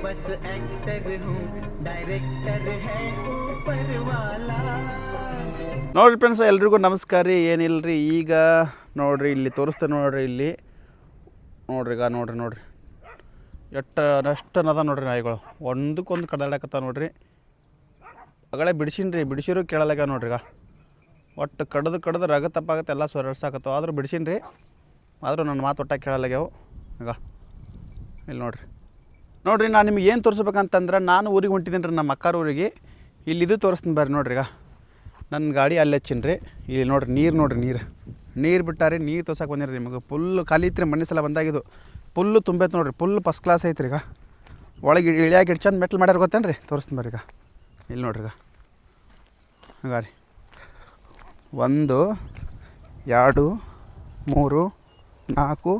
बस एक्टर हूँ डायरेक्टर है ऊपर वाला. ನೋಡ್ರಿ ಫ್ರೆಂಡ್ಸ್, ಎಲ್ರಿಗೂ ನಮಸ್ಕಾರ ರೀ. ಏನಿಲ್ಲರಿ, ಈಗ ನೋಡ್ರಿ ಇಲ್ಲಿ ತೋರಿಸ್ತೇನೆ ನೋಡ್ರಿ. ಇಲ್ಲಿ ನೋಡ್ರಿ, ಈಗ ನೋಡ್ರಿ ಅಷ್ಟನ್ನದ ನೋಡ್ರಿ ನಾಯಿಗಳು. ಒಂದಕ್ಕೊಂದು ಕಡಾಡಕತ್ತಾವ ನೋಡ್ರಿ. ಅಗಳೇ ಬಿಡಿಸಿರು ಕೇಳಲಾಗ ನೋಡ್ರಿ. ಈಗ ಒಟ್ಟು ಕಡ್ದು ರಗ ತಪ್ಪಾಗತ್ತೆ, ಎಲ್ಲ ಸೊರಸಾಕತ್ತವ. ಆದರೂ ಬಿಡಿಸಿನ್ರಿ, ಆದರೂ ನನ್ನ ಮಾತು ಒಟ್ಟಾಗಿ ಕೇಳಲಾಗ್ಯಾವು. ಈಗ ಇಲ್ಲಿ ನೋಡ್ರಿ ನಾನು ನಿಮ್ಗೆ ಏನು ತೋರಿಸ್ಬೇಕಂತಂದ್ರೆ, ನಾನು ಊರಿಗೆ ಹೊಂಟಿದ್ದೀನಿ ರೀ, ನಮ್ಮ ಅಕ್ಕಾರ ಊರಿಗೆ. ಇಲ್ಲಿ ಇದು ತೋರಿಸ್ತೀನಿ ಬರ್ರಿ. ನೋಡ್ರಿ, ಈಗ ನನ್ನ ಗಾಡಿ ಅಲ್ಲಿ ಹಚ್ಚಿನಿ ರೀ. ಇಲ್ಲಿ ನೋಡ್ರಿ ನೀರು ಬಿಟ್ಟಾರಿ. ನೀರು ತೋರ್ಸಕ್ಕೆ ಬಂದಿರಿ ನಿಮಗೆ. ಫುಲ್ಲು ಖಾಲಿ ಐತ್ರಿ. ಮನೆ ಸಲ ಬಂದಾಗಿದ್ದು ಫುಲ್ಲು ತುಂಬೈತೆ ನೋಡ್ರಿ. ಫುಲ್ ಫಸ್ಟ್ ಕ್ಲಾಸ್ ಐತ್ರಿ. ಈಗ ಒಳಗೆ ಇಳಿಯಾಗಿ ಚಂದ ಮೆಟ್ಲು ಮಾಡ್ಯಾರ ಗೊತ್ತೇನು ರೀ? ತೋರಿಸ್ತೀನಿ ಬರ್ರಿ. ಈಗ ಇಲ್ಲಿ ನೋಡ್ರಿ. ಈಗ ರೀ 1 2 3 4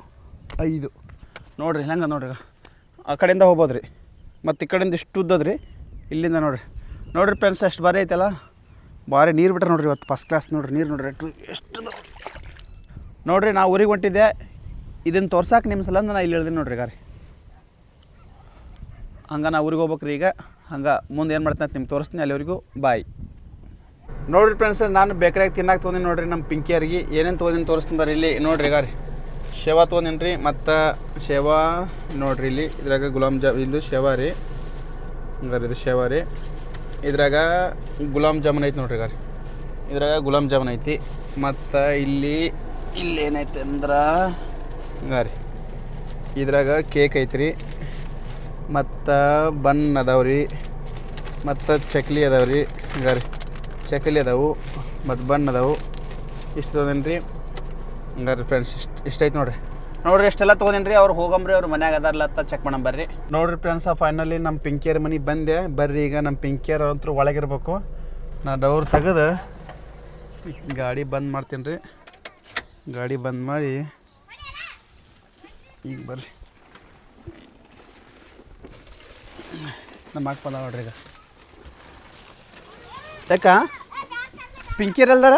5 ನೋಡ್ರಿ. ಹೆಂಗೆ ನೋಡ್ರಿ, ಆ ಕಡೆಯಿಂದ ಹೋಗ್ಬೋದು ರೀ. ಮತ್ತು ಈ ಕಡೆಯಿಂದ ಇಷ್ಟು ಉದ್ದದ ರೀ. ಇಲ್ಲಿಂದ ನೋಡ್ರಿ ಫ್ರೆಂಡ್ಸ್, ಎಷ್ಟು ಭಾರಿ ಐತಲ್ಲ. ಭಾರಿ ನೀರು ಬಿಟ್ರೆ ನೋಡ್ರಿ ಇವತ್ತು. ಫಸ್ಟ್ ಕ್ಲಾಸ್ ನೋಡ್ರಿ. ನೀರು ನೋಡ್ರಿ ಎಷ್ಟು ನೋಡ್ರಿ. ನಾ ಊರಿಗೆ ಹೊಂಟಿದ್ದೆ, ಇದನ್ನು ತೋರ್ಸಕ್ಕೆ ನಿಮ್ಮ ಸಲ ನಾನು ಇಲ್ಲಿ ಇಳ್ದೀನಿ ನೋಡ್ರಿ. ಈಗ ರೀ ಹಂಗೆ ನಾ ಊರಿಗೆ ಹೋಗ್ಬೇಕ್ರಿ. ಈಗ ಹಂಗೆ ಮುಂದೆ ಏನು ಮಾಡ್ತೀನಿ ಅಂತ ನಿಮ್ಗೆ ತೋರಿಸ್ತೀನಿ. ಅಲ್ಲಿವರೆಗೂ ಬಾಯ್. ನೋಡ್ರಿ ಫ್ರೆಂಡ್ಸ್, ನಾನು ಬೇಕರಿಯಾಗಿ ತಿನ್ನಕ್ಕೆ ತೊಗೊಂಡಿನಿ ನೋಡ್ರಿ. ನಮ್ಮ ಪಿಂಕಿಯರಿಗೆ ಏನೇನು ತೊಗೊಂಡಿನಿ ತೋರಿಸ್ತೀನಿ ಬರ್ರಿ. ಇಲ್ಲಿ ನೋಡ್ರಿ. ಈಗ ರೀ ಶೇವಾ ತೊಗೊಂಡಿನಿ ರೀ. ಮತ್ತು ಶೇವಾ ನೋಡ್ರಿ. ಇಲ್ಲಿ ಇದ್ರಾಗ ಇದು ಶೇವಾ ರೀ. ಹಂಗಾರೆ ಇದು ಶೇವಾ ರೀ. ಇದ್ರಾಗ ಗುಲಾಬ್ ಜಾಮೂನ್ ಐತಿ ನೋಡ್ರಿ. ಈಗ ರೀ ಇದ್ರಾಗ ಗುಲಾಬ್ ಜಾಮೂನ್ ಐತಿ. ಮತ್ತು ಇಲ್ಲಿ ಏನೈತೆ ಅಂದ್ರೆ ಹಂಗ ರೀ ಇದ್ರಾಗ ಕೇಕ್ ಐತ್ರಿ. ಮತ್ತು ಬನ್ ಅದಾವ್ರಿ. ಮತ್ತು ಚಕ್ಲಿ ಅದಾವ್ರಿ. ಹಂಗ ರೀ ಚಕ್ಲಿ ಅದಾವು ಮತ್ತು ಬನ್ ಅದಾವು. ಇಷ್ಟು ತೊಗೊಂಡೇನಿ ರೀ. ಹಂಗಾರಿ ಫ್ರೆಂಡ್ಸ್, ಇಷ್ಟು ಐತೆ ನೋಡ್ರಿ. ಎಷ್ಟೆಲ್ಲ ತೊಗೊಂಡೇನಿ ರೀ. ಅವ್ರು ಹೋಗಂಬ್ರಿ, ಅವ್ರು ಮನ್ಯಾಗ ಅದಾರಲ್ಲ ಅಂತ ಚೆಕ್ ಮಾಡೋಣ ಬರ್ರಿ. ನೋಡ್ರಿ ಫ್ರೆಂಡ್ಸ್, ಫೈನಲಿ ನಮ್ಮ ಪಿಂಕಿಯರ್ ಮನೆಗೆ ಬಂದೆ ಬರ್ರಿ. ಈಗ ನಮ್ಮ ಪಿಂಕಿಯರ್ ಅಂತೂ ಒಳಗಿರ್ಬೇಕು. ನಾನು ಡೋರ್ ತೆಗೆದು ಗಾಡಿ ಬಂದ್ ಮಾಡ್ತೀನಿ ರೀ. ಗಾಡಿ ಬಂದ್ ಮಾಡಿ ಈಗ ಬರ್ರಿ. ನಮ್ಮ ಅಕ್ಕ ಬಂದ ನೋಡ್ರಿ. ಈಗ ಯಾಕ ಪಿಂಕಿಯರ್ ಅಲ್ದಾರ?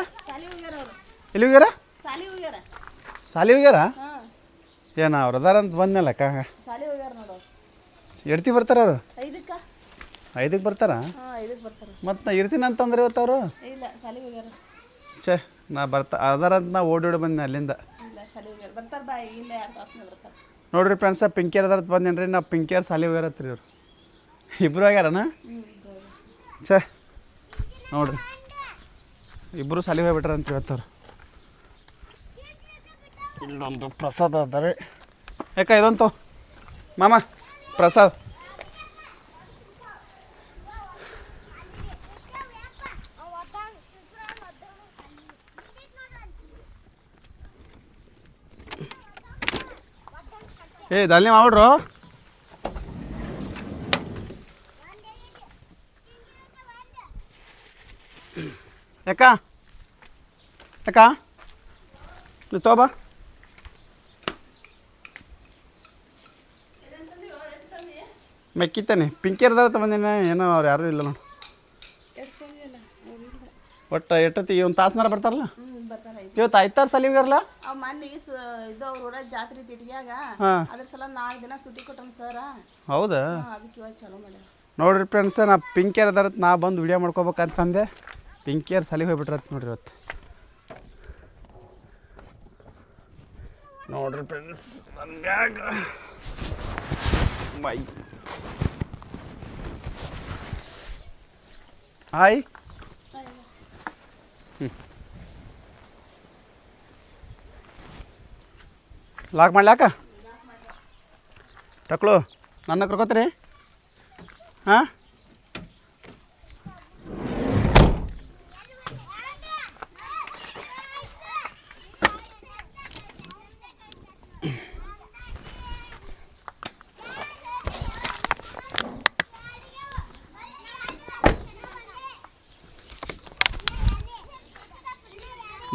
ಎಲ್ಲಿ ಹೋಗ್ಯಾರ? ಸಾಲಿ ಹೋಗ್ಯಾರ? ಏನ ಅವ್ರು ಅದಾರ ಅಂತ ಬಂದ್ಮೇಲೆ ಅಕ್ಕ ಎಡ್ತಿ ಬರ್ತಾರ ಅವರು? 5ಕ್ಕೆ ಬರ್ತಾರ? ಮತ್ತು ನಾ ಇರ್ತೀನಿ ಅಂತಂದ್ರೆ ಇವತ್ತು ಅವರು ಛೇ ನಾ ಅದಾರ ಅಂತ ನಾ ಓಡಿ ಬಂದೆ ಅಲ್ಲಿಂದ. ನೋಡ್ರಿ ಫ್ರೆಂಡ್ಸ, ಪಿಂಕಿಯರ್ ಅದಾರ ಬಂದೇನು ರೀ. ನಾ ಪಿಂಕಿಯರ್ ಸಾಲಿ ಹೋಗ್ಯಾರತ್ರಿ. ಇವ್ರು ಇಬ್ಬರು ಆಗ್ಯಾರನ? ಛೇ ನೋಡ್ರಿ, ಇಬ್ಬರು ಸಾಲಿ ಹೋಗ್ಬಿಟ್ರಂತ ಇವತ್ತವ್ರು. ಇಲ್ಲೊಂದು ಪ್ರಸಾದ ಅದ ರೀ. ಯಾಕ ಇದಂತು ಮಾಮ ಪ್ರಸಾದ್. ದಾಲಿ ಮಾಡ್ಬಿಡ್ರು. ಯಾಕ ನೀವು ತಗೋಬಾ. ಮೆಕ್ಕಿತಾನೆ ಪಿಂಕಿಯರ್ದಾರ ತಗೊಂಡಿನ ಏನೋ. ಅವ್ರು ಯಾರೂ ಇಲ್ಲ ನೋಡಿ. ಒಟ್ಟು ಎಷ್ಟೊತ್ತಿಗೆ ಒಂದು ತಾಸ್ನಾರ ಬರ್ತಾರಲ್ಲ. ಇವತ್ತು ಆಯ್ತಾರ ಸಾಲಿ ಹೋಗ್ಯಾರಲ್ಲ. ಹೌದಾ? ನೋಡ್ರಿ ಫ್ರೆಂಡ್ಸ್, ನಾ ಪಿಂಕಿಯರ್ ಅದಾರ ನಾ ಬಂದು ವಿಡಿಯೋ ಮಾಡ್ಕೋಬೇಕಂತಂದೆ. ಪಿಂಕಿಯರ್ ಸಾಲಿಗೆ ಹೋಗ್ಬಿಟ್ರತ್ ನೋಡ್ರಿ ಇವತ್ತು. ನೋಡ್ರಿ ಫ್ರೆಂಡ್ಸ್, ನನ್ನ ಬ್ಯಾಗ್ ಬೈ. ಹಾಯ್. ಲಾಕ್ ಮಾಡ್ಲಾಕ ಟಕ್ಳು ನನ್ನ ಕರ್ಕೋತೀರಿ? ಹಾಂ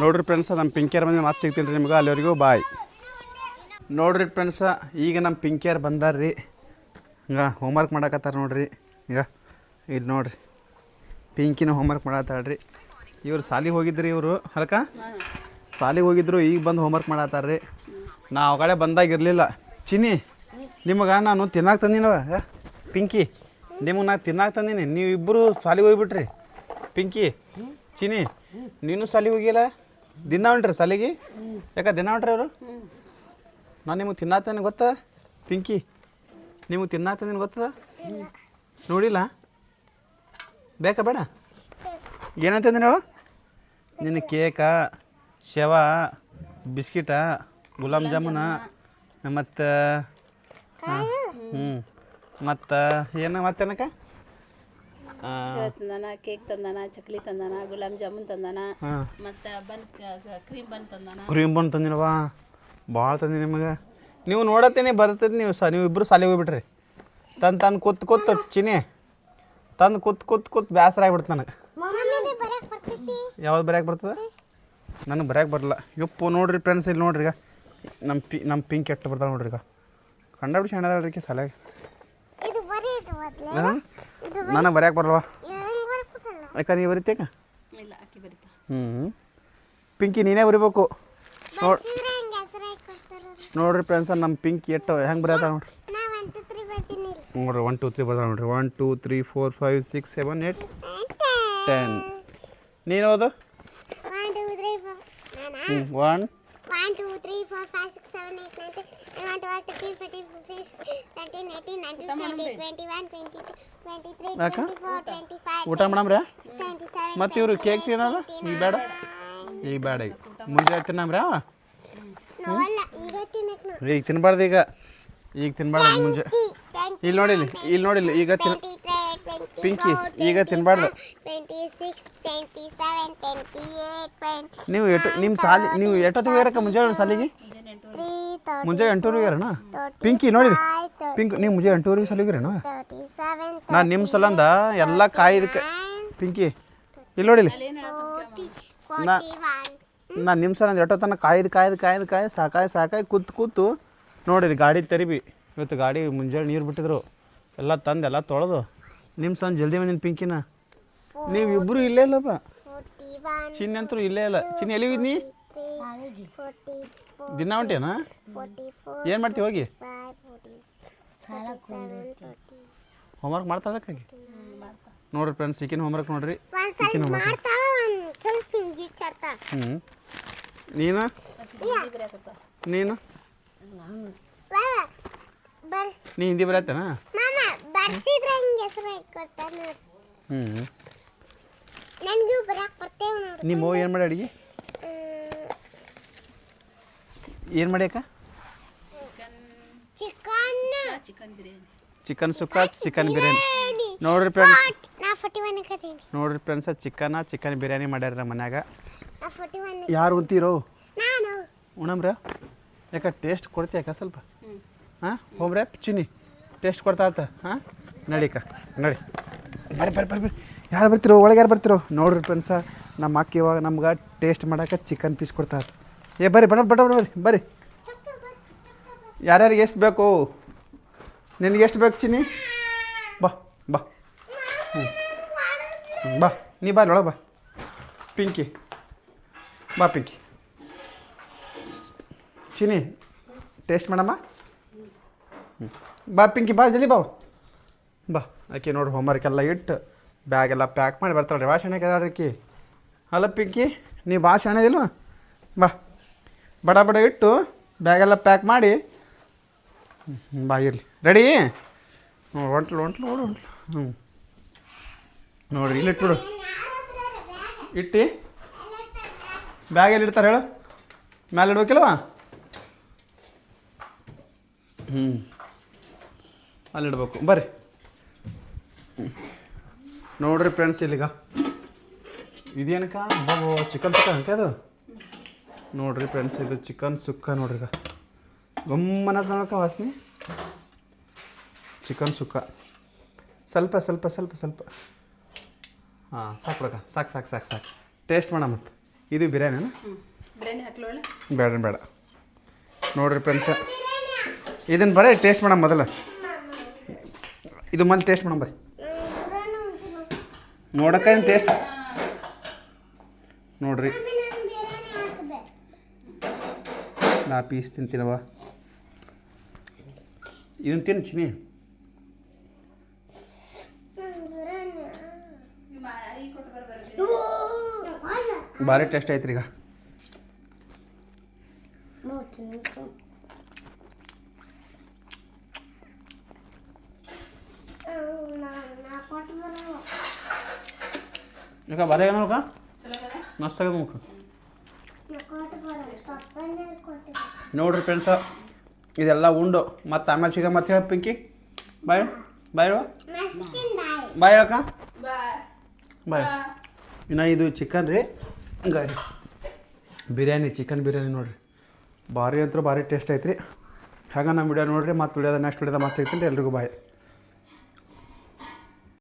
ನೋಡ್ರಿ ಫ್ರೆಂಡ್ಸ, ನಮ್ಮ ಪಿಂಕಿಯರ್ ಬಂದು ಮಾತು ಸಿಗ್ತೀನಿ ರೀ ನಿಮ್ಗೆ. ಅಲ್ಲಿವರೆಗೂ ಬಾಯ್. ನೋಡ್ರಿ ಫ್ರೆಂಡ್ಸ, ಈಗ ನಮ್ಮ ಪಿಂಕಿಯರ್ ಬಂದಾರ್ರಿ. ಹಂಗೆ ಹೋಮ್ವರ್ಕ್ ಮಾಡಕತ್ತಾರ ನೋಡ್ರಿ. ಈಗ ಇಲ್ಲಿ ನೋಡ್ರಿ, ಪಿಂಕಿನ ಹೋಮ್ವರ್ಕ್ ಮಾಡತ್ತಾಳ್ರಿ. ಇವ್ರು ಸಾಲಿಗೆ ಹೋಗಿದ್ರಿ. ಇವರು ಅಲ್ಕ ಸಾಲಿಗೆ ಹೋಗಿದ್ರು, ಈಗ ಬಂದು ಹೋಮ್ವರ್ಕ್ ಮಾಡತ್ತಾರ್ರಿ. ನಾ ಆ ಕಡೆ ಬಂದಾಗಿರಲಿಲ್ಲ. ಚಿನ್ನಿ, ನಿಮಗೆ ನಾನು ತಿನ್ನಕ್ಕೆ ತಂದಿನವ ಪಿಂಕಿ ನಿಮಗೆ ನಾ ತಿನ್ನಾಕ ತಂದೀನಿ, ನೀವು ಇಬ್ಬರು ಸಾಲಿಗೆ ಹೋಗ್ಬಿಟ್ರಿ. ಪಿಂಕಿ ಚಿನಿ ನೀನು ಸಾಲಿಗೆ ಹೋಗಿಲ್ಲ, ದಿನ ಹೊಂಟ್ರಿ ಸಾಲಿಗೆ? ಯಾಕೆ ದಿನ ಹೊಂಟ್ರಿ ಅವರು? ನಾನು ನಿಮಗೆ ತಿನ್ನಾತಂದೇನೆ ಗೊತ್ತಾ ಪಿಂಕಿ? ನಿಮಗೆ ತಿನ್ನಾತಂದೇನೆ ಗೊತ್ತದ? ನೋಡಿಲ್ಲ? ಬೇಕಾ ಬೇಡ? ಏನಂತಂದಿನಿ ಹೇಳು? ನಿನ್ನ ಕೇಕ, ಶವ, ಬಿಸ್ಕಿಟ, ಗುಲಾಬ್ ಜಾಮೂನ, ಮತ್ತು ಮತ್ತು ಏನು ಮತ್ತೇನಕ್ಕ ತಂದಾನ, ಕೇಕ್ ತಂದಾನ, ಚಕ್ಲಿ ತಂದಾನ, ಗುಲಾಬ್ ಜಾಮೂನ್ ತಂದಾನ, ಮತ್ತು ಕ್ರೀಮ್ ಬನ್ ತಂದಾನ. ಕ್ರೀಮ್ ಬನ್ ತಂದಿನವ, ಭಾಳ ತಂದಿನಿ ನಿಮಗೆ. ನೀವು ನೋಡತ್ತೀನಿ ಬರ್ತೈತಿ, ನೀವು ಇಬ್ಬರು ಸಾಲಿಗೆ ಹೋಗ್ಬಿಟ್ರಿ. ತಂದು ಕೂತ್ ಚಿನಿ ತಂದು ಕೂತ್ ಬೇಸರ ಆಗ್ಬಿಡ್ತು ನನಗೆ. ಯಾವ್ದು ಬರೆಯಕ್ಕೆ ಬರ್ತದೆ? ನನಗೆ ಬರೆಯಕ್ಕೆ ಬರಲ್ಲ. ಯಪ್ಪು ನೋಡ್ರಿ ಫ್ರೆಂಡ್ಸ್, ಇಲ್ಲಿ ನೋಡ್ರಿ ಈಗ ನಮ್ಮ ಪಿಂಕ್ ಎಟ್ಟು ಬರ್ತಾವೆ ನೋಡ್ರಿ. ಈಗ ಕಂಡಬಿಡಿ ಸಣ್ಣದಾಳ್ರಿ ಸಾಲಾಗ. ನನಗೆ ಬರೆಯಕ್ಕೆ ಬರಲ್ವಾ? ಯಾಕೆ ನೀವು ಬರೀತೇಕ? ಪಿಂಕಿ ನೀನೇ ಬರಿಬೇಕು. ನೋಡ್ರಿ ಫ್ರೆಂಡ್ಸ, ನಮ್ಮ ಪಿಂಕಿ ಎಟ್ಟು ಹೆಂಗೆ ಬರೆಯತ್ತ ನೋಡ್ರಿ. ನೋಡ್ರಿ 1 2 3 ಬರ್ತಾವೆ ನೋಡ್ರಿ. 1 2 3 4 5 6 7 8 10. ನೀನು ಓದು. 1 2 3 4 5 6 7 8 9 10 11 12 13 14 15 16 17 18 19 20 21 22 23 24 25 ಊಟ ಮಾಡಮ್ರ? ಮತ್ತು ಇವರು ಕೇಕ್ ತಿನ್ನೋದು ಈಗ ಬೇಡ, ಈಗ ಬೇಡ. ಈಗ ಮುಂಜಾನೆ ತಿನ್ನಮ್ರ? ಈಗ ತಿನ್ನಬಾರ್ದು, ಈಗ ತಿನ್ನಬಾರ್ದು ಮುಂಜೆ. ಇಲ್ಲಿ ನೋಡಿಲ್ಲ ಈಗ ಪಿಂಕಿ ಈಗ ತಿನ್ನಬಾರ್ದು. ನೀವು ನೀವು ಎಷ್ಟೊತ್ತಿಗೆ ಇರಕ್ಕ ಮುಂಜಾನೆ ಸಾಲಿಗೆ? ಮುಂಜಾನೆ 8 ಗಂಟೆಗೆ ಇರೋಣ ಪಿಂಕಿ? ನೋಡಿ ಪಿಂಕ್, ನೀವು ಮುಂಜಾನೆ 8 ಗಂಟೆಗೆ ಸಾಲಿಗೆ ಇರೋಣ? ನಾನು ನಿಮ್ಮ ಸಲಂದ ಎಲ್ಲ ಕಾಯ್ದಕ್ಕೆ ಪಿಂಕಿ ಇಲ್ಲಿ ನೋಡಿಲ್ಲ. ನಾನು ನಿಮ್ಮ ಸಲ ಎಷ್ಟೋ ತನಕ ಕಾಯ್ದು ಸಾಕಾಗಿ ಕೂತು ನೋಡಿರಿ. ಗಾಡಿ ತೆರಿಬಿ ಇವತ್ತು, ಗಾಡಿ ಮುಂಜಾನೆ ನೀರು ಬಿಟ್ಟಿದ್ರು, ಎಲ್ಲ ತಂದು ಎಲ್ಲ ತೊಳೆದು ನಿಮ್ಮ ಸಲ ಜಲ್ದಿ ಬಂದಿನ ಪಿಂಕಿನ. ನೀವು ಇಬ್ಬರು ಇಲ್ಲೇ ಇಲ್ಲಪ್ಪ. ಚಿನ್ನಿ ಅಂತೂ ಇಲ್ಲೇ ಇಲ್ಲ. ಚಿನ್ನಿ ಎಲ್ಲಿವಿದ್ ನೀ? ದಿನ ಹೊಂಟೇನಾ? ಏನು ಮಾಡ್ತೀವಿ ಹೋಗಿ? ಹೋಮ್ವರ್ಕ್ ಮಾಡ್ತಾಳಕ್ಕಾಗಿ ನೋಡ್ರಿ ಫ್ರೆಂಡ್ಸ್. ಈಕಿನ ಹೋಮ್ವರ್ಕ್ ನೋಡ್ರಿ. ನೀನು ನೀ ಹಿಂದಿ ಬರತ್ತೇನಾ? ನಿಮ್ಮ ಅವ್ವ ಏನು ಮಾಡಿ ಅಡಿಗೆ? ಏನು ಮಾಡ್ಯಾಕ? ಚಿಕನ್ ಸುಕ್ಕ, ಚಿಕನ್ ಬಿರಿಯಾನಿ. ನೋಡ್ರಿ ಫ್ರೆಂಡ್ಸ್, ಚಿಕನ್ ಬಿರಿಯಾನಿ ಮಾಡ್ಯಾರ ನಮ್ಮ ಮನ್ಯಾಗ. ಯಾರು ಉಂತೀರೋ? ಉಣಮ್ರ? ಯಾಕೆ ಟೇಸ್ಟ್ ಕೊಡ್ತೀಯಕ್ಕ ಸ್ವಲ್ಪ? ಹಾಂ ಹೋಮ್ರೆ ಚಿನ್ನಿ ಟೇಸ್ಟ್ ಕೊಡ್ತಾ ಆತ? ಹಾಂ ನಡಿಕ ನಡಿ, ಬರ್ರಿ. ಯಾರು ಬರ್ತಿರೋ? ಒಳಗೆ ಯಾರು ಬರ್ತಿರೋ? ನೋಡ್ರಿ ಫ್ರೆಂಡ್ಸ, ನಮ್ಮ ಅಕ್ಕ ಇವಾಗ ನಮ್ಗೆ ಟೇಸ್ಟ್ ಮಾಡೋಕೆ ಚಿಕನ್ ಪೀಸ್ ಕೊಡ್ತಾ. ಬರ್ರಿ ಬರ್ರಿ. ಯಾರ್ಯಾರಿಗೆ ಎಷ್ಟು ಬೇಕು? ನಿನಗೆ ಎಷ್ಟು ಬೇಕು ಚಿನ್ನಿ? ಬಾ ಬಾ, ನೀ ಬಾ ಒಳಗೆ ಬಾ. ಪಿಂಕಿ ಬಾ. ಪಿಂಕಿ ಚಿನ್ನಿ ಟೇಸ್ಟ್ ಮಾಡಮ್ಮ. ಬಾ ಪಿಂಕಿ, ಬಾ ಜಲ್ದಿ ಬಾ. ಆಕೆ ನೋಡ್ರಿ ಹೋಮ್ವರ್ಕ್ ಎಲ್ಲ ಇಟ್ಟು ಬ್ಯಾಗೆಲ್ಲ ಪ್ಯಾಕ್ ಮಾಡಿ ಬರ್ತಾಳೆ ರೀ. ಭಾಷಣಕ್ಕೆ ಅದಾಳ್ರಿ. ಅಲ್ಲ ಪಿಂಕಿ, ನೀ ಭಾಷಣ ಇಲ್ವ? ಬಾ, ಬಡ ಇಟ್ಟು ಬ್ಯಾಗೆಲ್ಲ ಪ್ಯಾಕ್ ಮಾಡಿ ಬಾ. ಇರಲಿ ರೆಡಿ? ಹೊಂಟ್ಲು ನೋಡ್ರಿ. ಇಲ್ಲಿ ಇಟ್ಟು ಇಟ್ಟು ಬ್ಯಾಗೆಲ್ಲಿ ಇಡ್ತಾರೆ ಹೇಳು? ಮ್ಯಾಲೆ ಇಡ್ಬೇಕಿಲ್ವಾ? ಅಲ್ಲಿಡ್ಬೇಕು. ಬರ್ರಿ ನೋಡ್ರಿ ಫ್ರೆಂಡ್ಸ್, ಇಲ್ಲಿಗ ಇದೇನಕ್ಕ ಚಿಕನ್ ಸುಕ್ಕ ಅಂಕ ಅದು. ನೋಡ್ರಿ ಫ್ರೆಂಡ್ಸ್, ಇದು ಚಿಕನ್ ಸುಕ್ಕ ನೋಡ್ರಿ. ಈಗ ಗಮ್ಮನ ನೋಡಕ್ಕ ವಾಸನೆ. ಚಿಕನ್ ಸುಕ್ಕ ಸ್ವಲ್ಪ ಹಾಂ ಸಾಕು ಬಿಡಕ್ಕ, ಸಾಕು. ಟೇಸ್ಟ್ ಮಾಡ. ಮತ್ತು ಇದು ಬಿರಿಯಾನಿನಾ? ಬೇಡ. ನೋಡ್ರಿ ಫ್ರೆಂಡ್ಸ, ಇದನ್ನು ಬರೀ ಟೇಸ್ಟ್ ಮಾಡಮ್ಮ ಮೊದಲು. ಇದು ಮೊದಲು ಟೇಸ್ಟ್ ಮಾಡಮ್ಮ ಬರ್ರಿ. ನೋಡಕ್ಕ ಟೇಸ್ಟ್ ನೋಡ್ರಿ. ನಾ ಪೀಸ್ ತಿಂತೀನವ. ಇದನ್ನು ತಿನ್ನು ಚಿನ್ನಿ. ಭಾರಿ ಟೇಸ್ಟ್ ಐತ್ರಿ ಈಗ. ಈಗ ಭಾರಿ ಆಗ್ಯಾನ ನೋಡ್ಕ, ಮಸ್ತ್ ಆಗ್ಯದ ಮುಖ. ನೋಡ್ರಿ ಫ್ರೆಂಡ್ಸ, ಇದೆಲ್ಲ ಉಂಡು ಮತ್ತು ಆಮೇಲೆ ಸಿಗ ಮತ್ತೆ ಹೇಳ ಪಿಂಕಿ. ಬಾಯ್ ಬಾಯ್ ಬಾಯ್ ಹೇಳಕ್ಕ. ಬಾಯ್. ಇನ್ನು ಇದು ಚಿಕನ್ ರೀ, ಹಂಗಾರಿ ಬಿರಿಯಾನಿ, ಚಿಕನ್ ಬಿರಿಯಾನಿ ನೋಡಿರಿ, ಭಾರಿ ಅಂತೂ ಭಾರಿ ಟೇಸ್ಟ್ ಐತ್ರಿ. ಹಾಗೆ ನಮ್ಮ ವಿಡಿಯೋ ನೋಡಿರಿ, ಮತ್ತು ವಿಡಿಯೋದ ನೆಕ್ಸ್ಟ್ ವಿಡಿಯೋದ ಮತ್ತೆ ಸಿಗ್ತೀನಿ ರೀ. ಎಲ್ರಿಗೂ ಬಾಯ್.